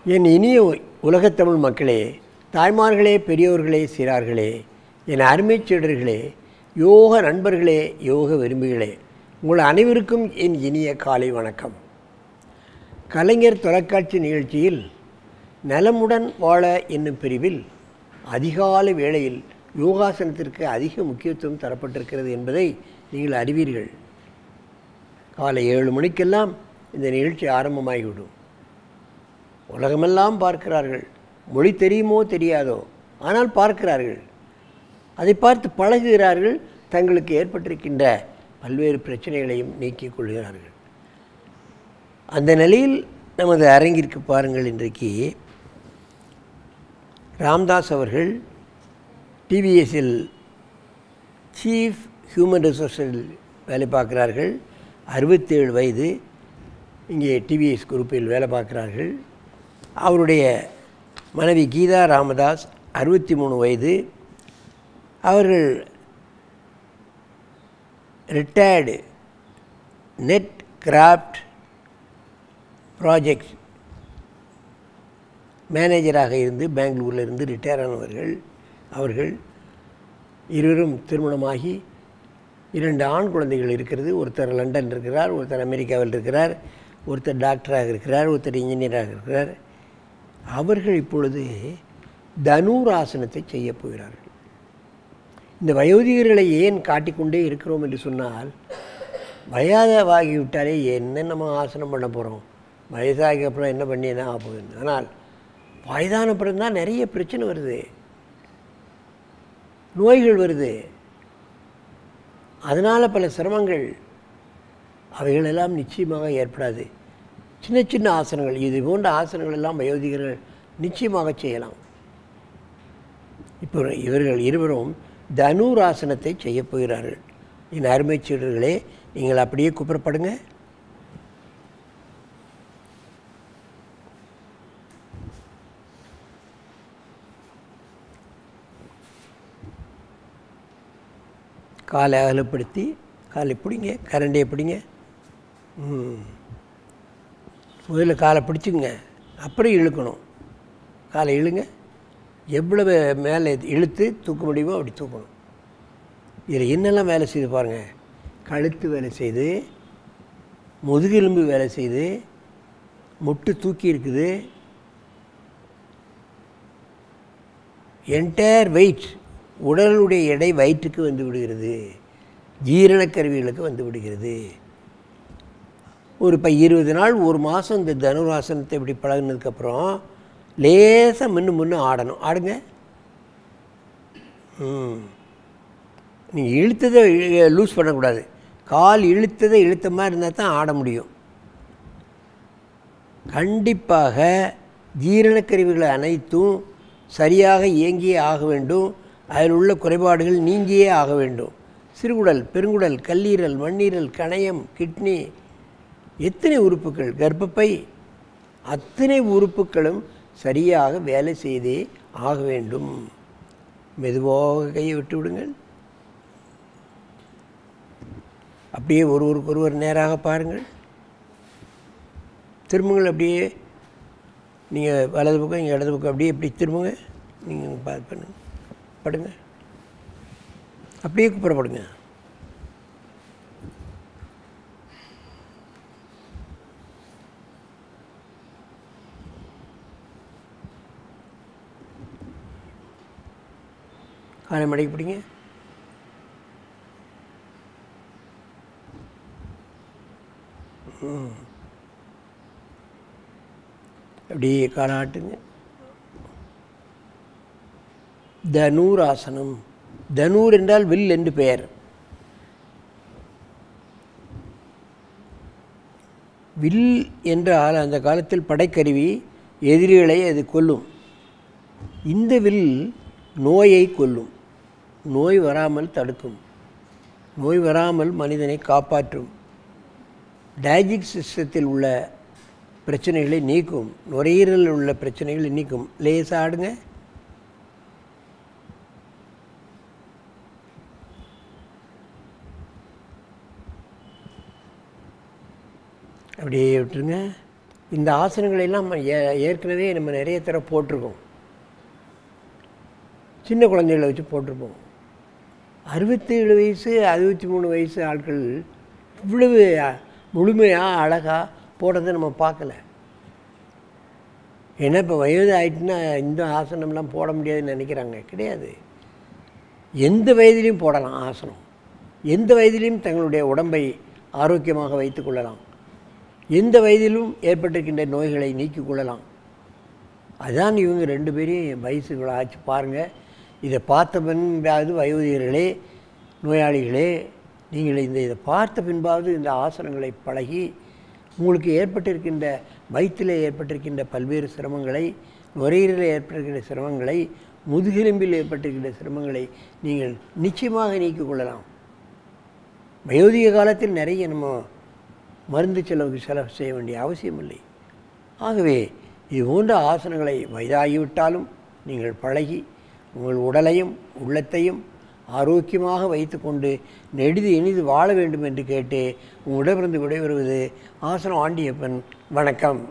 என் இனிய உலகத்தமிழ் மக்களே, தாய்மார்களே, பெரியோர்களே, சிறார்களே, என் அருமைச் சீடர்களே, யோக நண்பர்களே, யோக விரும்பிகளே, உங்கள் அனைவருக்கும் என் இனிய காலை வணக்கம். கலைஞர் தொலைக்காட்சி நிகழ்ச்சியில் நலமுடன் வாழ என்னும் பிரிவில் அதிகாலை வேளையில் யோகாசனத்திற்கு அதிக முக்கியத்துவம் தரப்பட்டிருக்கிறது என்பதை நீங்கள் அறிவீர்கள். காலை 7 மணிக்கெல்லாம் இந்த நிகழ்ச்சி ஆரம்பமாகிவிடும். உலகமெல்லாம் பார்க்கிறார்கள். மொழி தெரியுமோ தெரியாதோ, ஆனால் பார்க்கிறார்கள். அதை பார்த்து பழகுகிறார்கள். தங்களுக்கு ஏற்பட்டிருக்கின்ற பல்வேறு பிரச்சனைகளையும் நீக்கிக் கொள்கிறார்கள். அந்த நிலையில் நமது அரங்கிற்கு பாருங்கள். இன்றைக்கு ராம்தாஸ் அவர்கள் டிவிஎஸ்ஸில் சீஃப் ஹியூமன் ரிசோர்ஸில் வேலை பார்க்கிறார்கள். 67 வயது. இங்கே டிவிஎஸ் குரூப்பில் வேலை பார்க்கிறார்கள். அவருடைய மனைவி கீதா ராமதாஸ் 63 வயது. அவர்கள் ரிட்டையர்டு நெட் கிராஃப்ட் ப்ராஜெக்ட் மேனேஜராக இருந்து பெங்களூரில் இருந்து ரிட்டையர் ஆனவர்கள். அவர்கள் இருவரும் திருமணமாகி 2 ஆண் குழந்தைகள் இருக்கிறது. ஒருத்தர் லண்டன் இருக்கிறார், ஒருத்தர் அமெரிக்காவில் இருக்கிறார், ஒருத்தர் டாக்டராக இருக்கிறார், ஒருத்தர் இன்ஜினியராக இருக்கிறார். அவர்கள் இப்பொழுது தனுராசனத்தை செய்ய போகிறார்கள். இந்த வயோதிகர்களை ஏன் காட்டிக்கொண்டே இருக்கிறோம் என்று சொன்னால், வயதாகிவிட்டாலே என்ன நம்ம ஆசனம் பண்ண போகிறோம், வயதாகி அப்புறம் என்ன பண்ணி என்ன ஆக போகுது. ஆனால் வயதான பிறந்தான் நிறைய பிரச்சனை வருது, நோய்கள் வருது, அதனால் பல சிரமங்கள். அவைகளெல்லாம் நிச்சயமாக ஏற்படாது. சின்ன சின்ன ஆசனங்கள், இது போன்ற ஆசனங்கள் எல்லாம் வயோதிகர்கள் நிச்சயமாக செய்யலாம். இப்போ இவர்கள் இருவரும் தனுராசனத்தை செய்ய போகிறார்கள். என் அருமை சீடர்களே, நீங்கள் அப்படியே குப்புறப்படுங்க. காலை அகலப்படுத்தி காலை பிடிங்க, கரண்டியை பிடிங்க. முதல்ல காலை பிடிச்சிங்க, அப்புறம் இழுக்கணும். காலை இழுங்க, எவ்வளவு மேலே இழுத்து தூக்க முடியுமோ அப்படி தூக்கணும். இதில் என்னெல்லாம் வேலை செய்து பாருங்கள். கழுத்து வேலை செய்து, முதுகெலும்பு வேலை செய்து, முட்டு தூக்கி இருக்குது. என்டையர் வெயிட், உடலுடைய எடை வயிற்றுக்கு வந்து விடுகிறது, ஜீரணக்கருவிகளுக்கு வந்து விடுகிறது. ஒரு 20 நாள் 1 மாதம் இந்த தனுராசனத்தை இப்படி பழகினதுக்கப்புறம் லேசாக முன்னு ஆடணும். ஆடுங்க. நீங்கள் இழுத்ததை லூஸ் பண்ணக்கூடாது. கால் இழுத்ததை இழுத்த மாதிரி இருந்தால் தான் ஆட முடியும். கண்டிப்பாக ஜீரணக்கருவிகளை அனைத்தும் சரியாக இயங்கியே ஆக வேண்டும். அதில் உள்ள குறைபாடுகள் நீங்கியே ஆக வேண்டும். சிறுகுடல், பெருங்குடல், கல்லீரல், மண்ணீரல், கணையம், கிட்னி, எத்தனை உறுப்புகள், கர்ப்பப்பை, அத்தனை உறுப்புகளும் சரியாக வேலை செய்தே ஆக வேண்டும். மெதுவாக கையை விட்டு விடுங்கள். அப்படியே ஒருவருக்கொருவர் நேராக பாருங்கள். திரும்புங்கள். அப்படியே நீங்கள் வலது பக்கம், இங்கே இடது பக்கம், அப்படியே இப்படி திரும்புங்க. நீங்கள் பண்ணுங்க, படுங்க, அப்படியே குப்புறப்படுங்க. காலை மடக்கி பிடிங்க. அப்படியே காலை ஆட்டுங்க. தனுராசனம். தனூர் என்றால் வில் என்று பெயர். வில் என்றால் அந்த காலத்தில் படைக்கருவி, எதிரிகளை அது கொல்லும். இந்த வில் நோயை கொல்லும், நோய் வராமல் தடுக்கும், நோய் வராமல் மனிதனை காப்பாற்றும், டைஜஸ்டிவ் சிஸ்டத்தில் உள்ள பிரச்சனைகளை நீக்கும், நுரையீரலில் உள்ள பிரச்சனைகளை நீக்கும். லேசாக ஆடுங்க. அப்படியே விட்டுருங்க. இந்த ஆசனங்களெல்லாம் ஏற்கனவே நம்ம நிறைய தடவை போட்டிருக்கோம். சின்ன குழந்தைகளை வச்சு போட்டிருப்போம். 67 வயசு 63 வயசு ஆட்கள் இவ்வளவு முழுமையாக அழகாக போடுறதை நம்ம பார்க்கல. ஏன்னா இப்போ வயது ஆகிட்டுன்னா இந்த ஆசனம்லாம் போட முடியாதுன்னு நினைக்கிறாங்க. கிடையாது. எந்த வயதிலையும் போடலாம் ஆசனம். எந்த வயதிலையும் தங்களுடைய உடம்பை ஆரோக்கியமாக வைத்து கொள்ளலாம். எந்த வயதிலும் ஏற்பட்டிருக்கின்ற நோய்களை நீக்கிக் கொள்ளலாம். அதுதான் இவங்க 2 பேரையும் வயசுகளை ஆச்சு பாருங்கள். இதை பார்த்த பின்பாவது வயோதிகர்களே, நோயாளிகளே, நீங்கள் இதை பார்த்த பின்பாவது இந்த ஆசனங்களை பழகி உங்களுக்கு ஏற்பட்டிருக்கின்ற வயிற்றில் ஏற்பட்டிருக்கின்ற பல்வேறு சிரமங்களை, நுரையீரலில் ஏற்பட்டிருக்கின்ற சிரமங்களை, முதுகெலும்பில் ஏற்பட்டிருக்கின்ற சிரமங்களை நீங்கள் நிச்சயமாக நீக்கிக் கொள்ளலாம். வயோதிக காலத்தில் நிறைய நம்ம மருந்து செலவு செய்ய வேண்டிய அவசியம் இல்லை. ஆகவே இது போன்ற ஆசனங்களை வயதாகிவிட்டாலும் நீங்கள் பழகி உங்கள் உடலையும் உள்ளத்தையும் ஆரோக்கியமாக வைத்து கொண்டு நெடிது இனிது வாழ வேண்டும் என்று கேட்டு உங்களிடமிருந்து விடைபெறுவது ஆசனம் ஆண்டியப்பன். வணக்கம்.